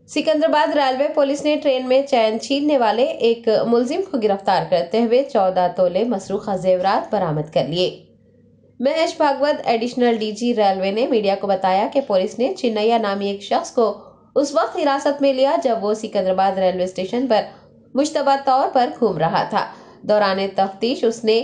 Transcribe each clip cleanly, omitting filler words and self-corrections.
Secunderabad railway police ने train में चैन छीनने वाले एक मुलजिम को गिरफ्तार करते हुए 14 तोले मसरूखा जेवरात बरामद कर लिए। Mahesh Bhagwat additional DG railway ने मीडिया को बताया कि पुलिस ने चिन्नैया नामी एक शख्स को उस वक्त हिरासत में लिया जब वो सिकंदराबाद रेलवे स्टेशन पर मुश्तबा तौर पर घूम रहा था। दौरान तफ्तीश उसने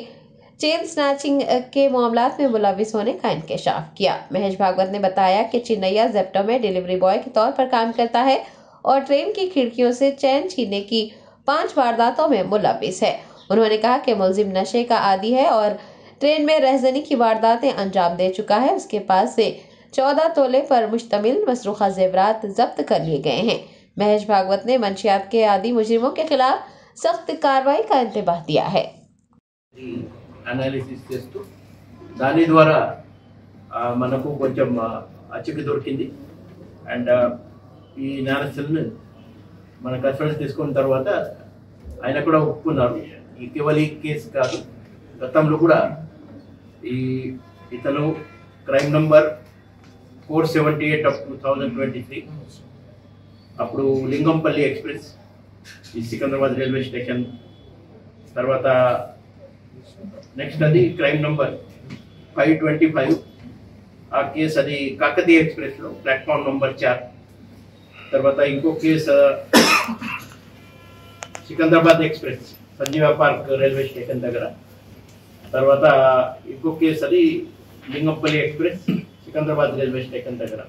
चेन स्नैचिंग के मामलात में मुलविस होने का इंकशाफ किया। महेश भागवत ने बताया कि चिन्नैया जेप्टो में डिलीवरी बॉय के तौर पर काम करता है और ट्रेन की खिड़कियों से चैन छीनने की 5 वारदातों में मुलविस है। उन्होंने कहा कि मुलजिम नशे का आदी है और ट्रेन में रहजनी की वारदातें अंजाम दे चुका है। उसके पास से 14 तोले पर मुश्तमिल मसरूखा जेवरात जब्त कर लिए गए हैं। महेश भागवत ने मंशियात के आदी मुजरिमों के खिलाफ सख्त कार्रवाई का इंतबाह दिया है। అనాలిసిస్ చేస్తూ దాని ద్వారా మనకు కొంచెం అచ్చికి దొరికింది అండ్ ఈ నేరస్తులను మన కస్టడీకి తీసుకున్న తర్వాత ఆయన కూడా ఒప్పుకున్నారు. ఈ కేవలం ఈ కేసు కాదు, గతంలో కూడా ఇతను క్రైమ్ నంబర్ 478 ఆఫ్ 2023 అప్పుడు లింగంపల్లి ఎక్స్ప్రెస్ ఈ సికింద్రాబాద్ రైల్వే స్టేషన్ తర్వాత నెక్స్ట్ అది క్రైమ్ నంబర్ 525 ఆ కేసు అది కాకతీయ ఎక్స్ప్రెస్లో ప్లాట్ఫామ్ నంబర్ 4 తర్వాత ఇంకో case Secunderabad express Sanjeeva park railway station దగ్గర తర్వాత ఇంకో కేసు అది Lingampalli express Secunderabad railway station దగ్గర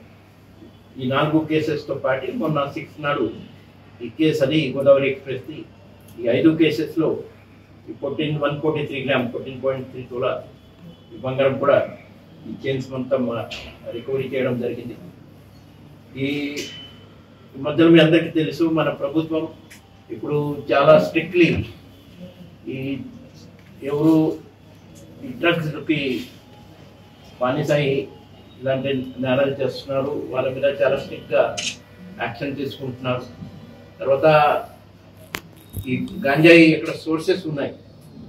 ఈ 4 కేసెస్తో పాటు మొన్న 6 నాడు ఈ కేసు అది గోదావరి ఎక్స్ప్రెస్ది ఈ 5 కేసెస్లో 143 గ్రామ్ 14.3 తోలా ఈ బంగారం కూడా ఈ చైన్స్ మొత్తం రికవరీ చేయడం జరిగింది. ఈ మధ్యలో మీ అందరికీ తెలుసు మన ప్రభుత్వం ఇప్పుడు చాలా స్ట్రిక్ట్లీ ఈ ఎవరు ఈ డ్రగ్స్కి బానిసాయి ఇలాంటి నేరాలు చేస్తున్నారు వాళ్ళ మీద చాలా స్ట్రిక్ట్గా యాక్షన్ తీసుకుంటున్నారు. తర్వాత ఈ గంజాయి ఎక్కడ సోర్సెస్ ఉన్నాయి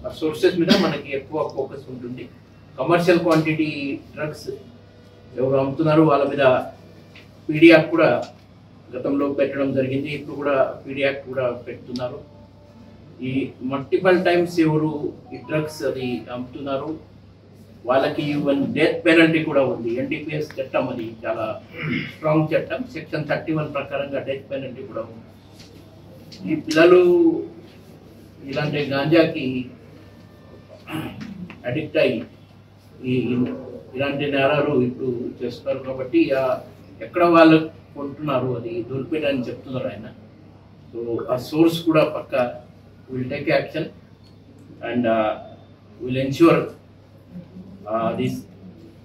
ఆ సోర్సెస్ మీద మనకి ఎక్కువ ఫోకస్ ఉంటుంది. కమర్షియల్ క్వాంటిటీ డ్రగ్స్ ఎవరు అమ్ముతున్నారు వాళ్ళ మీద పీడీ యాక్ట్ కూడా గతంలో పెట్టడం జరిగింది. ఇప్పుడు కూడా పీడీ యాక్ట్ కూడా పెడుతున్నారు. ఈ మల్టిపల్ టైమ్స్ ఎవరు ఈ డ్రగ్స్ అది అమ్ముతున్నారు వాళ్ళకి ఈవెన్ డెత్ పెనల్టీ కూడా ఉంది. ఎన్డీపీఎస్ చట్టం అది చాలా స్ట్రాంగ్ చట్టం, సెక్షన్ 31 ప్రకారంగా డెత్ పెనల్టీ కూడా ఉంది. ఈ పిల్లలు ఇలాంటి గాంజాకి అడిక్ట్ అయ్యి ఇలాంటి నేరాలు ఇప్పుడు చేస్తున్నారు కాబట్టి ఎక్కడ వాళ్ళు కొంటున్నారు అది దొరికిపోయారని చెప్తున్నారు ఆయన. సో ఆ సోర్స్ కూడా పక్క will take action and will ensure this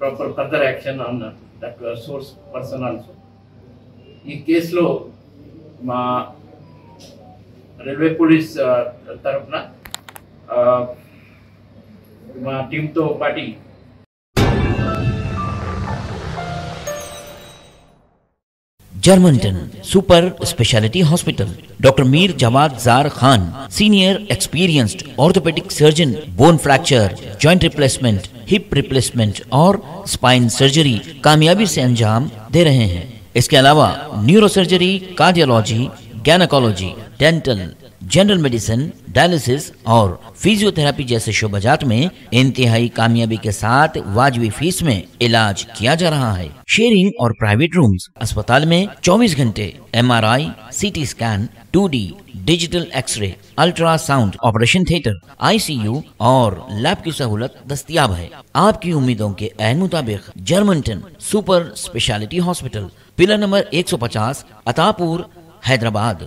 proper further action on that source person also. ఈ కేసులో మా రైల్వే పోలీస్ తరఫున మా టీంతో పాటు Germanten super speciality hospital doctor Mir Jawad Zar Khan senior experienced orthopaedic surgeon bone fracture joint replacement hip replacement और spine surgery कामयाबी से अंजाम दे रहे हैं। इसके अलावा neuro surgery, cardiology, gynaecology, dental, general medicine, dialysis और फिजियोथेरेपी जैसे शोबाजात में इंतहाई कामयाबी के साथ वाजबी फीस में इलाज किया जा रहा है। शेयरिंग और प्राइवेट रूम्स अस्पताल में 24 घंटे MRI, CT scan, 2D digital x ray, ultrasound, operation theatre, ICU और लैब की सहूलत दस्तयाब है। आपकी उम्मीदों के ऐन मुताबिक Germanten super speciality hospital, pillar number 150, Attapur, Hyderabad.